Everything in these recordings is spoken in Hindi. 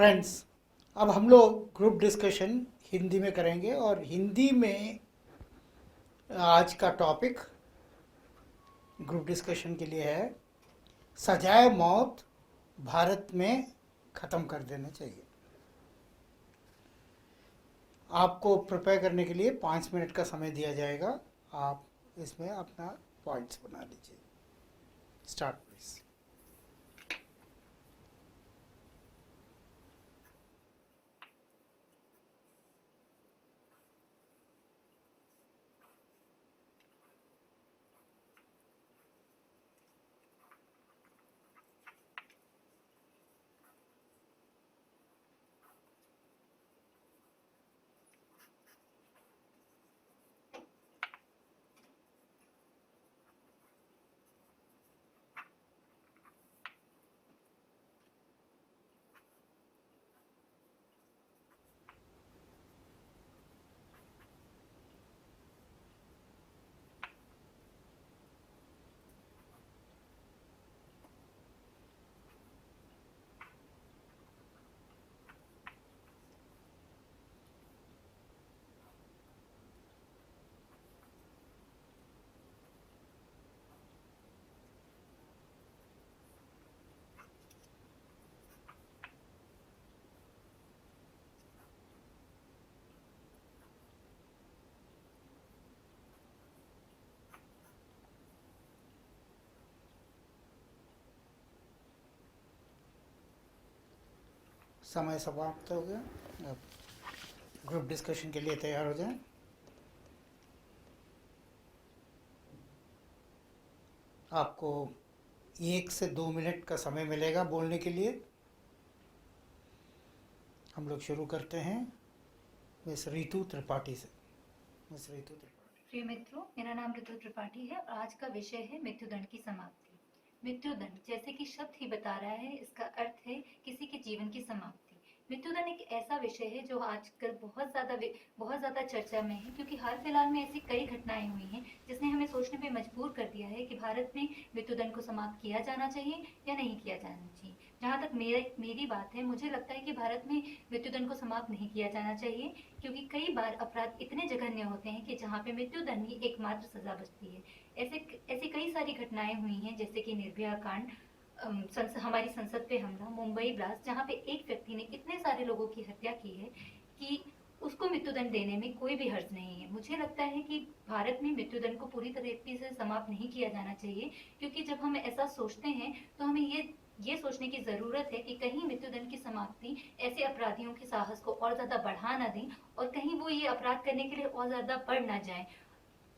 फ्रेंड्स, अब हम लोग ग्रुप डिस्कशन हिंदी में करेंगे और हिंदी में आज का टॉपिक ग्रुप डिस्कशन के लिए है सजाए मौत भारत में ख़त्म कर देना चाहिए। आपको प्रिपेयर करने के लिए 5 मिनट का समय दिया जाएगा। आप इसमें अपना पॉइंट्स बना लीजिए। Start please. समय समाप्त हो गया। अब ग्रुप डिस्कशन के लिए तैयार हो जाएं। आपको 1 से 2 मिनट का समय मिलेगा बोलने के लिए। हम लोग शुरू करते हैं मिस रितु त्रिपाठी से। मिस रितु त्रिपाठी। प्रिय मित्रों, मेरा नाम ऋतु त्रिपाठी है और आज का विषय है मृत्युदंड की समाप्ति। मृत्युदंड, जैसे कि शब्द ही बता रहा है, इसका अर्थ है किसी के जीवन की समाप्ति। मृत्युदंड एक ऐसा विषय है जो आजकल बहुत ज्यादा चर्चा में है, क्योंकि हाल फिलहाल में ऐसी कई घटनाएं हुई हैं जिसने हमें सोचने पे मजबूर कर दिया है कि भारत में मृत्युदंड को समाप्त किया जाना चाहिए या नहीं किया जाना चाहिए। जहाँ तक मेरी बात है, मुझे लगता है कि भारत में मृत्युदंड को समाप्त नहीं किया जाना चाहिए, क्योंकि कई बार अपराध इतने जघन्य होते हैं कि जहाँ पे मृत्युदंड ही एकमात्र सजा बचती है। ऐसी कई सारी घटनाएं हुई हैं, जैसे कि निर्भया कांड, हमारी संसद पे हमला, मुंबई ब्लास्ट, जहाँ पे एक व्यक्ति ने इतने सारे लोगों की हत्या की है कि उसको मृत्युदंड देने में कोई भी हर्ज नहीं है। मुझे लगता है कि भारत में मृत्युदंड को पूरी तरीके से समाप्त नहीं किया जाना चाहिए, क्योंकि जब हम ऐसा सोचते हैं तो हमें ये सोचने की ज़रूरत है कि कहीं मृत्युदंड की समाप्ति ऐसे अपराधियों के साहस को और ज़्यादा बढ़ा ना दें और कहीं वो ये अपराध करने के लिए और ज़्यादा बढ़ ना जाएं।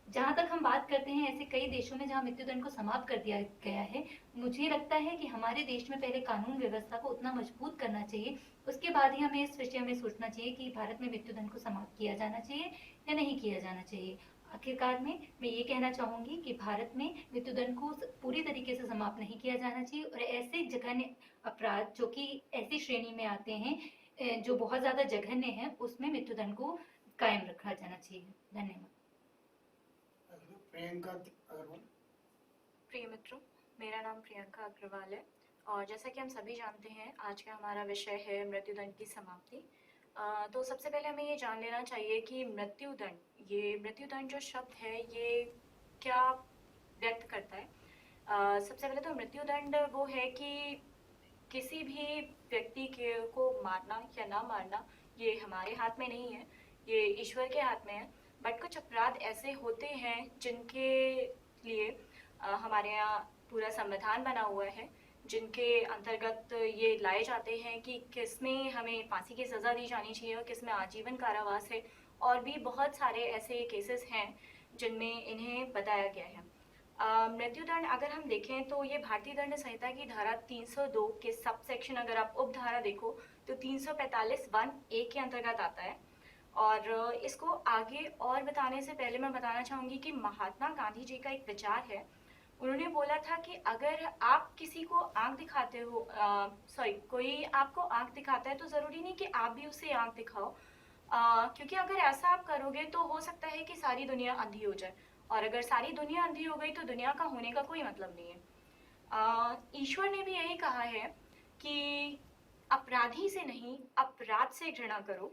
जहाँ तक हम बात करते हैं ऐसे कई देशों में जहाँ मृत्युदंड को समाप्त कर दिया गया है, मुझे लगता है कि हमारे देश में पहले कानून व्यवस्था को उतना मजबूत करना चाहिए, उसके बाद ही हमें इस विषय में सोचना चाहिए कि भारत में मृत्युदंड को समाप्त किया जाना चाहिए या नहीं किया जाना चाहिए। आखिरकार में मैं ये कहना चाहूंगी कि भारत में मृत्युदंड को पूरी तरीके से समाप्त नहीं किया जाना चाहिए और ऐसे जघन्य अपराध जो कि ऐसी श्रेणी में आते हैं जो बहुत ज्यादा जघन्य है, उसमें मृत्युदंड को कायम रखा जाना चाहिए। धन्यवाद। प्रियंका अग्रवाल। प्रिय मित्रों, मेरा नाम प्रियंका अग्रवाल है और जैसा कि हम सभी जानते हैं, आज का हमारा विषय है मृत्युदंड की समाप्ति। तो सबसे पहले हमें ये जान लेना चाहिए कि मृत्युदंड जो शब्द है ये क्या व्यक्त करता है। सबसे पहले तो मृत्युदंड वो है कि किसी भी व्यक्ति को मारना या ना मारना ये हमारे हाथ में नहीं है, ये ईश्वर के हाथ में है। बट कुछ अपराध ऐसे होते हैं जिनके लिए हमारे यहाँ पूरा संविधान बना हुआ है, जिनके अंतर्गत ये लाए जाते हैं कि किसमें हमें फांसी की सज़ा दी जानी चाहिए और किसमें आजीवन कारावास है। और भी बहुत सारे ऐसे केसेस हैं जिनमें इन्हें बताया गया है। मृत्युदंड अगर हम देखें तो ये भारतीय दंड संहिता की धारा 302 के सब सेक्शन, अगर आप उपधारा देखो तो 345(1)(a) के अंतर्गत आता है। और इसको आगे और बताने से पहले मैं बताना चाहूँगी कि महात्मा गांधी जी का एक विचार है। उन्होंने बोला था कि अगर आप किसी को आंख दिखाते हो, कोई आपको आंख दिखाता है तो ज़रूरी नहीं कि आप भी उसे आंख दिखाओ, क्योंकि अगर ऐसा आप करोगे तो हो सकता है कि सारी दुनिया अंधी हो जाए, और अगर सारी दुनिया अंधी हो गई तो दुनिया का होने का कोई मतलब नहीं है। ईश्वर ने भी यही कहा है कि अपराधी से नहीं, अपराध से घृणा करो।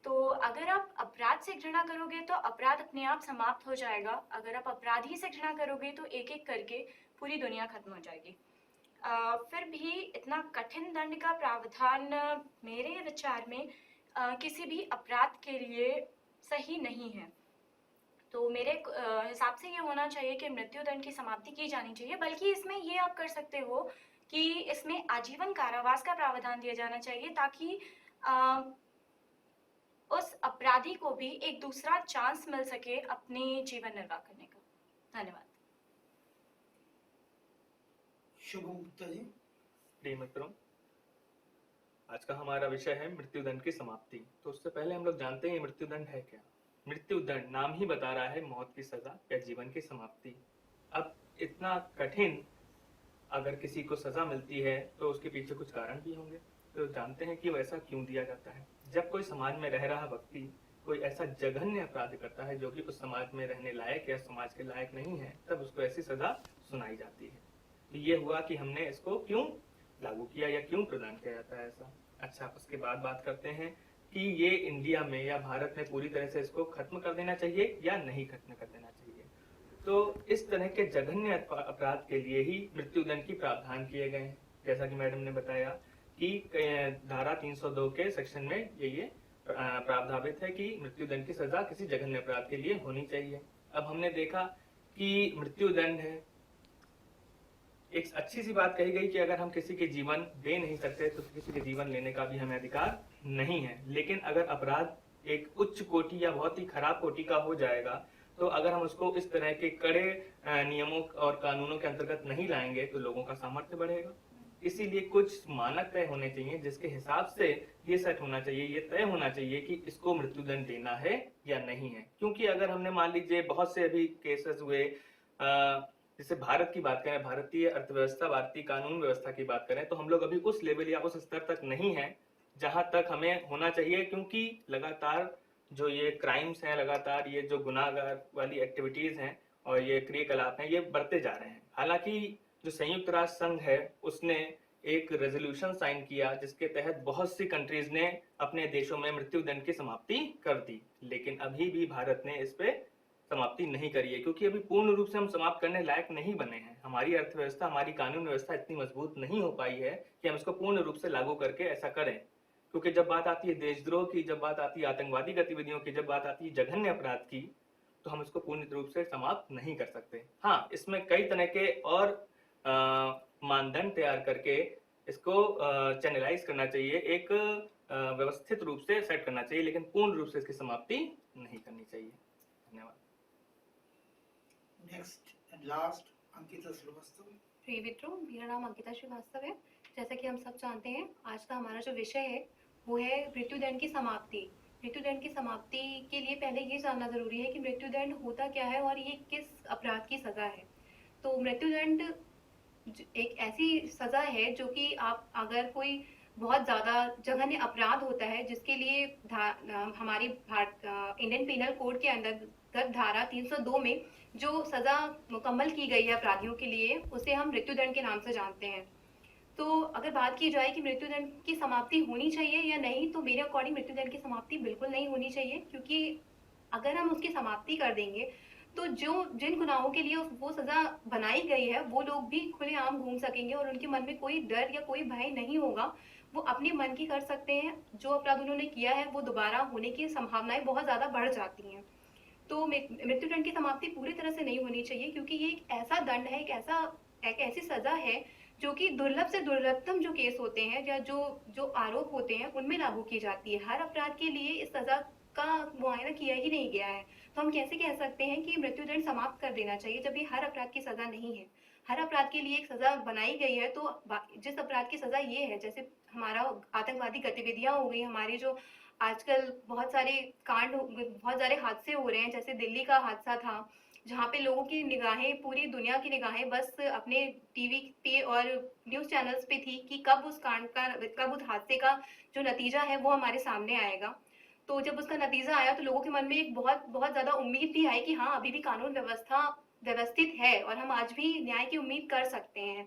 तो अगर आप अपराध से घृणा करोगे तो अपराध अपने आप समाप्त हो जाएगा। अगर आप अपराधी से घृणा करोगे तो एक एक करके पूरी दुनिया खत्म हो जाएगी। फिर भी इतना कठिन दंड का प्रावधान मेरे विचार में किसी भी अपराध के लिए सही नहीं है। तो मेरे हिसाब से ये होना चाहिए कि मृत्युदंड की समाप्ति की जानी चाहिए। बल्कि इसमें ये आप कर सकते हो कि इसमें आजीवन कारावास का प्रावधान दिया जाना चाहिए, ताकि उस अपराधी को भी एक दूसरा चांस मिल सके अपने जीवन निर्वाह करने का। धन्यवाद। शुभम गुप्ता जी। प्रिय मित्रों, आज का हमारा विषय है मृत्युदंड की समाप्ति। तो उससे पहले हम लोग जानते हैं मृत्युदंड है क्या। मृत्युदंड नाम ही बता रहा है मौत की सजा या जीवन की समाप्ति। अब इतना कठिन अगर किसी को सजा मिलती है तो उसके पीछे कुछ कारण भी होंगे। तो जानते हैं कि वैसा क्यों दिया जाता है। जब कोई समाज में रह रहा व्यक्ति कोई ऐसा जघन्य अपराध करता है जो कि उस समाज में रहने लायक या समाज के लायक नहीं है, तब उसको ऐसी सजा सुनाई जाती है। तो ये हुआ कि हमने इसको क्यों लागू किया या क्यों प्रदान किया जाता है ऐसा। अच्छा, उसके बाद बात करते हैं कि ये इंडिया में या भारत में पूरी तरह से इसको खत्म कर देना चाहिए या नहीं खत्म कर देना चाहिए। तो इस तरह के जघन्य अपराध के लिए ही मृत्युदंड की प्रावधान किए गए हैं। जैसा कि मैडम ने बताया कि धारा 302 के सेक्शन में ये प्रावधानित है कि मृत्युदंड की सजा किसी जघन्य अपराध के लिए होनी चाहिए। अब हमने देखा कि मृत्युदंड है, एक अच्छी सी बात कही गई कि अगर हम किसी के जीवन दे नहीं सकते तो किसी के जीवन लेने का भी हमें अधिकार नहीं है। लेकिन अगर अपराध एक उच्च कोटि या बहुत ही खराब कोटि का हो जाएगा तो अगर हम उसको इस तरह के कड़े नियमों और कानूनों के अंतर्गत नहीं लाएंगे तो लोगों का सामर्थ्य बढ़ेगा। इसीलिए कुछ मानक तय होने चाहिए जिसके हिसाब से ये सेट होना चाहिए, ये तय होना चाहिए कि इसको मृत्युदंड देना है या नहीं है। क्योंकि अगर हमने मान लीजिए बहुत से अभी केसेस हुए, जैसे भारत की बात करें, भारतीय अर्थव्यवस्था, भारतीय कानून व्यवस्था की बात करें, तो हम लोग अभी उस लेवल या उस स्तर तक नहीं है जहां तक हमें होना चाहिए। क्योंकि लगातार जो ये क्राइम्स हैं, लगातार ये जो गुनाहगार वाली एक्टिविटीज हैं और ये क्रियाकलाप हैं, ये बढ़ते जा रहे हैं। हालांकि जो संयुक्त राष्ट्र संघ है उसने एक रेजोल्यूशन साइन किया जिसके तहत बहुत सी कंट्रीज ने अपने देशों में मृत्युदंड की समाप्ति कर दी, लेकिन अभी भी भारत ने इस पे समाप्ति नहीं करी है। क्योंकि अभी पूर्ण रूप से हम समाप्त करने लायक नहीं बने हैं। हमारी अर्थव्यवस्था, हमारी कानून व्यवस्था इतनी मजबूत नहीं हो पाई है कि हम इसको पूर्ण रूप से लागू करके ऐसा करें। क्योंकि जब बात आती है देशद्रोह की, जब बात आती है आतंकवादी गतिविधियों की, जब बात आती है जघन्य अपराध की, तो हम इसको पूर्ण रूप से समाप्त नहीं कर सकते। हाँ, इसमें कई तरह के और मानदंड तैयार करके इसको चैनलाइज करना चाहिए, एक व्यवस्थित रूप से सेट करना चाहिए, लेकिन पूर्ण रूप से इसकी समाप्ति नहीं करनी चाहिए। धन्यवाद। Next and last Ankita Srivastava. प्रिय मित्रों, मेरा नाम अंकिता श्रीवास्तव है। जैसा कि हम सब जानते हैं, आज का हमारा जो विषय है वो है मृत्युदंड की समाप्ति। मृत्युदंड की समाप्ति के लिए पहले ये जानना जरूरी है कि मृत्युदंड होता क्या है और ये किस अपराध की सजा है। तो मृत्युदंड एक ऐसी सजा है जो कि आप अगर कोई बहुत ज़्यादा जघन्य अपराध होता है जिसके लिए हमारी इंडियन पिनल कोड के अंतर्गत धारा 302 में जो सजा मुकम्मल की गई है अपराधियों के लिए, उसे हम मृत्युदंड के नाम से जानते हैं। तो अगर बात की जाए कि मृत्युदंड की समाप्ति होनी चाहिए या नहीं, तो मेरे अकॉर्डिंग मृत्युदंड की समाप्ति बिल्कुल नहीं होनी चाहिए। क्योंकि अगर हम उसकी समाप्ति कर देंगे तो जो जिन गुनाहों के लिए वो सजा बनाई गई है वो लोग भी खुलेआम घूम सकेंगे और उनके मन में कोई डर या कोई भय नहीं होगा। वो अपने मन की कर सकते हैं। जो अपराध उन्होंने किया है वो दोबारा होने की संभावनाएं बहुत ज़्यादा बढ़ जाती हैं। तो मृत्युदंड की समाप्ति पूरी तरह से नहीं होनी चाहिए, क्योंकि ये एक ऐसा दंड है, एक ऐसी सजा है जो कि दुर्लभ से दुर्लभतम जो केस होते हैं या जो आरोप होते हैं उनमें लागू की जाती है। हर अपराध के लिए इस सजा का मुआयना किया ही नहीं गया है। तो हम कैसे कह सकते हैं कि मृत्युदंड समाप्त कर देना चाहिए जब ये हर अपराध की सजा नहीं है। हर अपराध के लिए एक सजा बनाई गई है। तो जिस अपराध की सजा ये है, जैसे हमारा आतंकवादी गतिविधियां हो गई, हमारे जो आजकल बहुत सारे कांड, बहुत सारे हादसे हो रहे हैं, जैसे दिल्ली का हादसा था जहाँ पे लोगों की निगाहें, पूरी दुनिया की निगाहें बस अपने टीवी पे और न्यूज़ चैनल्स पे थी कि कब उस हादसे का जो नतीजा है वो हमारे सामने आएगा। तो जब उसका नतीजा आया तो लोगों के मन में एक बहुत बहुत ज़्यादा उम्मीद भी आई कि हाँ, अभी भी कानून व्यवस्था व्यवस्थित है और हम आज भी न्याय की उम्मीद कर सकते हैं।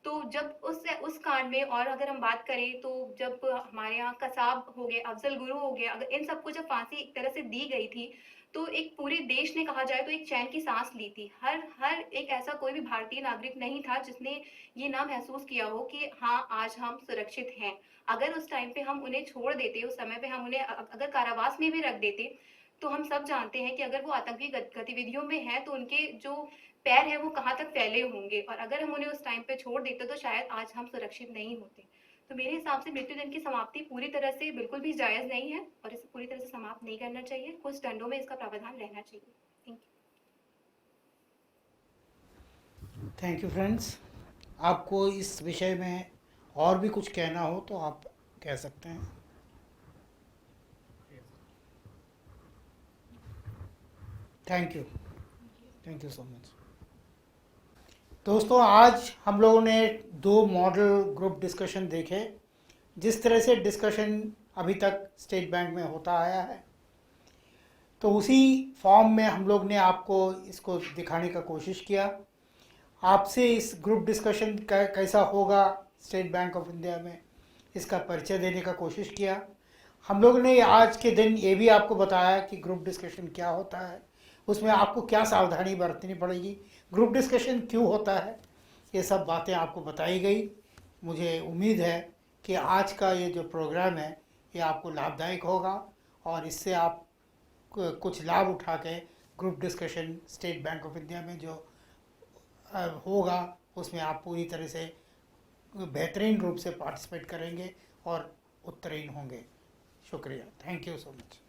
तो जब उस कांड में, और अगर हम बात करें तो जब हमारे यहाँ कसाब हो गए, अफजल गुरु हो गया, अगर इन सबको जब फांसी एक तरह से दी गई थी, तो एक पूरे देश ने कहा जाए तो एक चैन की सांस ली थी। हर हर एक ऐसा कोई भी भारतीय नागरिक नहीं था जिसने ये ना महसूस किया हो कि हाँ, आज हम सुरक्षित हैं। अगर उस टाइम पे हम उन्हें छोड़ देते, उस समय पे हम उन्हें अगर कारावास में भी रख देते, तो हम सब जानते हैं कि अगर वो आतंकी गतिविधियों में हैं तो उनके जो पैर है वो कहाँ तक फैले होंगे, और अगर हम उन्हें उस टाइम पे छोड़ देते तो शायद आज हम सुरक्षित नहीं होते। तो मेरे हिसाब से मृत्युदंड की समाप्ति पूरी तरह से बिल्कुल भी जायज नहीं है, और इसे पूरी तरह से समाप्त नहीं करना चाहिए। कुछ दंडों में इसका प्रावधान रहना चाहिए। Thank you. Thank you friends. आपको इस विषय में और भी कुछ कहना हो तो आप कह सकते हैं। Thank you so much. दोस्तों, आज हम लोगों ने 2 मॉडल ग्रुप डिस्कशन देखे। जिस तरह से डिस्कशन अभी तक स्टेट बैंक में होता आया है, तो उसी फॉर्म में हम लोग ने आपको इसको दिखाने का कोशिश किया। आपसे इस ग्रुप डिस्कशन का कैसा होगा स्टेट बैंक ऑफ इंडिया में, इसका परिचय देने का कोशिश किया। हम लोग ने आज के दिन ये भी आपको बताया कि ग्रुप डिस्कशन क्या होता है, उसमें आपको क्या सावधानी बरतनी पड़ेगी, ग्रुप डिस्कशन क्यों होता है, ये सब बातें आपको बताई गई। मुझे उम्मीद है कि आज का ये जो प्रोग्राम है ये आपको लाभदायक होगा, और इससे आप कुछ लाभ उठा के group discussion state bank of India में जो होगा उसमें आप पूरी तरह से बेहतरीन रूप से पार्टिसिपेट करेंगे और उत्तीर्ण होंगे। शुक्रिया। Thank you so much.